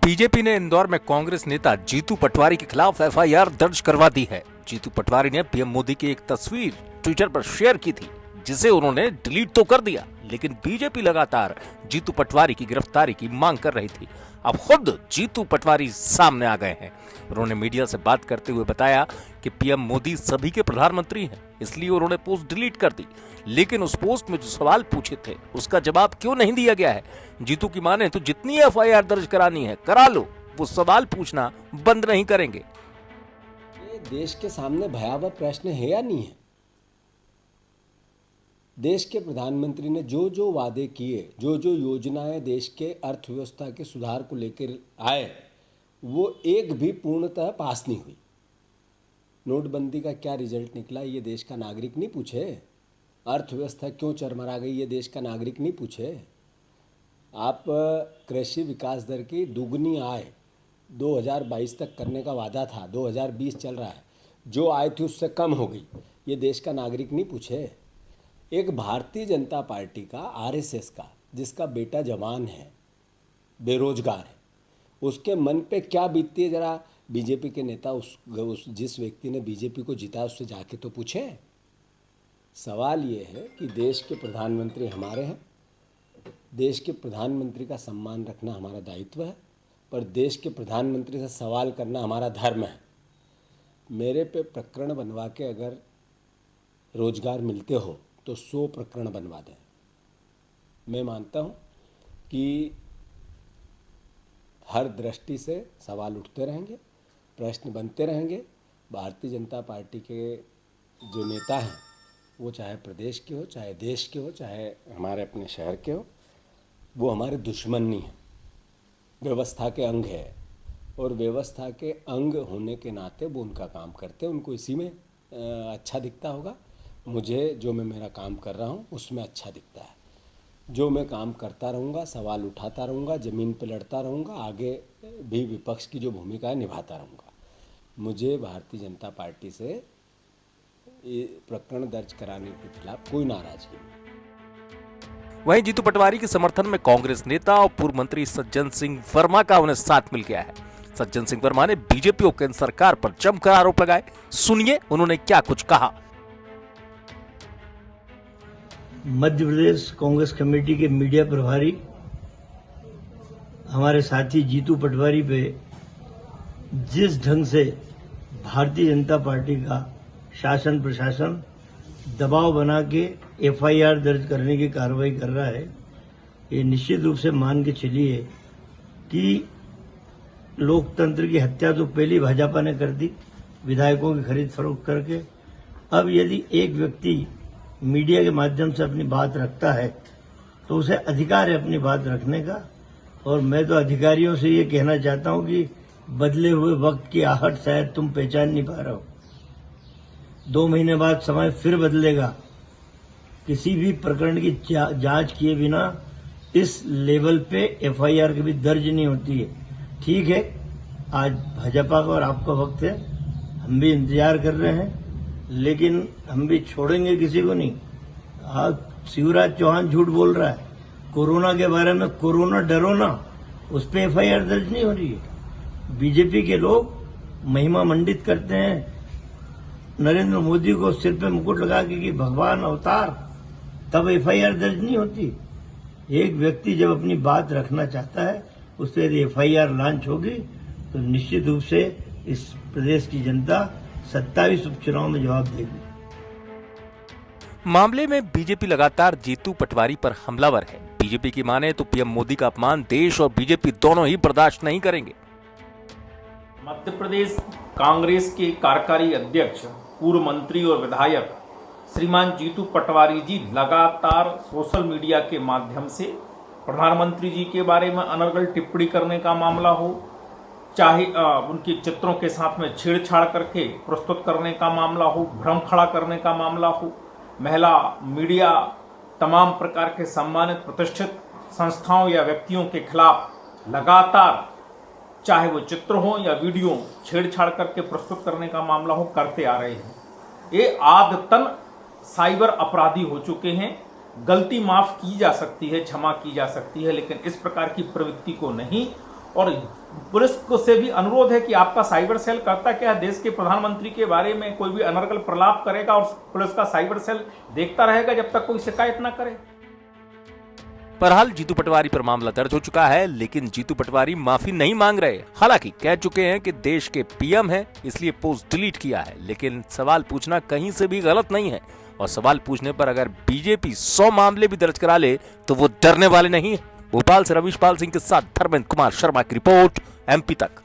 BJP ने इंदौर में कांग्रेस नेता जीतू पटवारी के खिलाफ एफआईआर दर्ज करवा दी है। जीतू पटवारी ने पीएम मोदी की एक तस्वीर ट्विटर पर शेयर की थी, जिसे उन्होंने डिलीट तो कर दिया, लेकिन बीजेपी लगातार जीतू पटवारी की गिरफ्तारी की मांग कर रही थी। अब खुद जीतू पटवारी सामने आ गए हैं। उन्होंने मीडिया से बात करते हुए बताया कि पीएम मोदी सभी के प्रधानमंत्री हैं, इसलिए उन्होंने पोस्ट डिलीट कर दी, लेकिन उस पोस्ट में जो सवाल पूछे थे उसका जवाब क्यों नहीं दिया गया है। जीतू की माने तो जितनी एफआईआर दर्ज करानी है करा लो, वो सवाल पूछना बंद नहीं करेंगे। ये देश के सामने भयावह प्रश्न है या नहीं है? देश के प्रधानमंत्री ने जो जो वादे किए, जो जो योजनाएं देश के अर्थव्यवस्था के सुधार को लेकर आए, वो एक भी पूर्णतः पास नहीं हुई। नोटबंदी का क्या रिजल्ट निकला ये देश का नागरिक नहीं पूछे। अर्थव्यवस्था क्यों चरमरा गई ये देश का नागरिक नहीं पूछे। आप कृषि विकास दर की दुगनी आय 2022 तक करने का वादा था, 2020 चल रहा है, जो आय थी उससे कम हो गई, ये देश का नागरिक नहीं पूछे। एक भारतीय जनता पार्टी का, आरएसएस का, जिसका बेटा जवान है, बेरोजगार है, उसके मन पे क्या बीतती है जरा बीजेपी के नेता उस जिस व्यक्ति ने बीजेपी को जीता उससे जाके तो पूछे। सवाल ये है कि देश के प्रधानमंत्री हमारे हैं, देश के प्रधानमंत्री का सम्मान रखना हमारा दायित्व है, पर देश के प्रधानमंत्री से सवाल करना हमारा धर्म है। मेरे पे प्रकरण बनवा के अगर रोजगार मिलते हो तो 100 प्रकरण बनवा दें। मैं मानता हूँ कि हर दृष्टि से सवाल उठते रहेंगे, प्रश्न बनते रहेंगे। भारतीय जनता पार्टी के जो नेता हैं, वो चाहे प्रदेश के हो, चाहे देश के हो, चाहे हमारे अपने शहर के हो, वो हमारे दुश्मन नहीं हैं, व्यवस्था के अंग है। और व्यवस्था के अंग होने के नाते वो उनका काम करते हैं, उनको इसी में अच्छा दिखता होगा। मुझे जो मैं मेरा काम कर रहा हूँ उसमें अच्छा दिखता है। जो मैं काम करता रहूँगा, सवाल उठाता रहूँगा, ज़मीन पे लड़ता रहूँगा, आगे भी विपक्ष की जो भूमिका है निभाता रहूँगा। मुझे भारतीय जनता पार्टी से ये प्रकरण दर्ज कराने के खिलाफ कोई नाराजगी नहीं। वहीं जीतू पटवारी के समर्थन में कांग्रेस नेता और पूर्व मंत्री सज्जन सिंह वर्मा का उन्हें साथ मिल गया है। सज्जन सिंह वर्मा ने बीजेपी और केंद्र सरकार पर जमकर आरोप लगाए। सुनिए उन्होंने क्या कुछ कहा। मध्य प्रदेश कांग्रेस कमेटी के मीडिया प्रभारी हमारे साथी जीतू पटवारी पे जिस ढंग से भारतीय जनता पार्टी का शासन प्रशासन दबाव बना के एफआईआर दर्ज करने की कार्रवाई कर रहा है, ये निश्चित रूप से मान के चलिए कि लोकतंत्र की हत्या तो पहली भाजपा ने कर दी, विधायकों की खरीद फरोख्त करके। अब यदि एक व्यक्ति मीडिया के माध्यम से अपनी बात रखता है तो उसे अधिकार है अपनी बात रखने का। और मैं तो अधिकारियों से ये कहना चाहता हूं कि बदले हुए वक्त की आहट शायद तुम पहचान नहीं पा रहे हो। 2 महीने बाद समय फिर बदलेगा। किसी भी प्रकरण की जांच किए बिना इस लेवल पे एफआईआर कभी दर्ज नहीं होती है। ठीक है, आज भाजपा का और आपका वक्त है, हम भी इंतजार कर रहे हैं, लेकिन हम भी छोड़ेंगे किसी को नहीं। आज शिवराज चौहान झूठ बोल रहा है कोरोना के बारे में, कोरोना डरो ना, उस पर एफआईआर दर्ज नहीं हो रही है। बीजेपी के लोग महिमा मंडित करते हैं नरेंद्र मोदी को सिर पे मुकुट लगा के कि भगवान अवतार, तब एफआईआर दर्ज नहीं होती। एक व्यक्ति जब अपनी बात रखना चाहता है, उस पर यदि एफआईआर लॉन्च होगी तो निश्चित रूप से इस प्रदेश की जनता 27 उपचुनाव में जवाब देगी। मामले में बीजेपी लगातार जीतू पटवारी पर हमलावर है। बीजेपी की माने तो पीएम मोदी का अपमान देश और बीजेपी दोनों ही बर्दाश्त नहीं करेंगे। मध्य प्रदेश कांग्रेस के कार्यकारी अध्यक्ष, पूर्व मंत्री और विधायक श्रीमान जीतू पटवारी जी लगातार सोशल मीडिया के माध्यम से प्रधानमंत्री जी के बारे में अनर्गल टिप्पणी करने का मामला हो, चाहे उनके चित्रों के साथ में छेड़छाड़ करके प्रस्तुत करने का मामला हो, भ्रम खड़ा करने का मामला हो, महिला मीडिया, तमाम प्रकार के सम्मानित प्रतिष्ठित संस्थाओं या व्यक्तियों के खिलाफ लगातार चाहे वो चित्र हो या वीडियो छेड़छाड़ करके प्रस्तुत करने का मामला हो, करते आ रहे हैं। ये आदतन साइबर अपराधी हो चुके हैं। गलती माफ की जा सकती है, क्षमा की जा सकती है, लेकिन इस प्रकार की प्रवृत्ति को नहीं। और पुलिस को से भी अनुरोध है कि आपका साइबर सेल करता क्या है, देश के प्रधानमंत्री के बारे में कोई भी अनर्गल प्रलाप करेगा और पुलिस का साइबर सेल देखता रहेगा जब तक कोई शिकायत ना करे। बहरहाल जीतू पटवारी पर मामला दर्ज हो चुका है, लेकिन जीतू पटवारी माफी नहीं मांग रहे। हालांकि कह चुके हैं कि देश के पीएम हैं, इसलिए पोस्ट डिलीट किया है, लेकिन सवाल पूछना कहीं से भी गलत नहीं है। और सवाल पूछने पर अगर बीजेपी 100 मामले भी दर्ज करा ले तो वो डरने वाले नहीं है। भोपाल से रवीश पाल सिंह के साथ धर्मेंद्र कुमार शर्मा की रिपोर्ट, एमपी तक।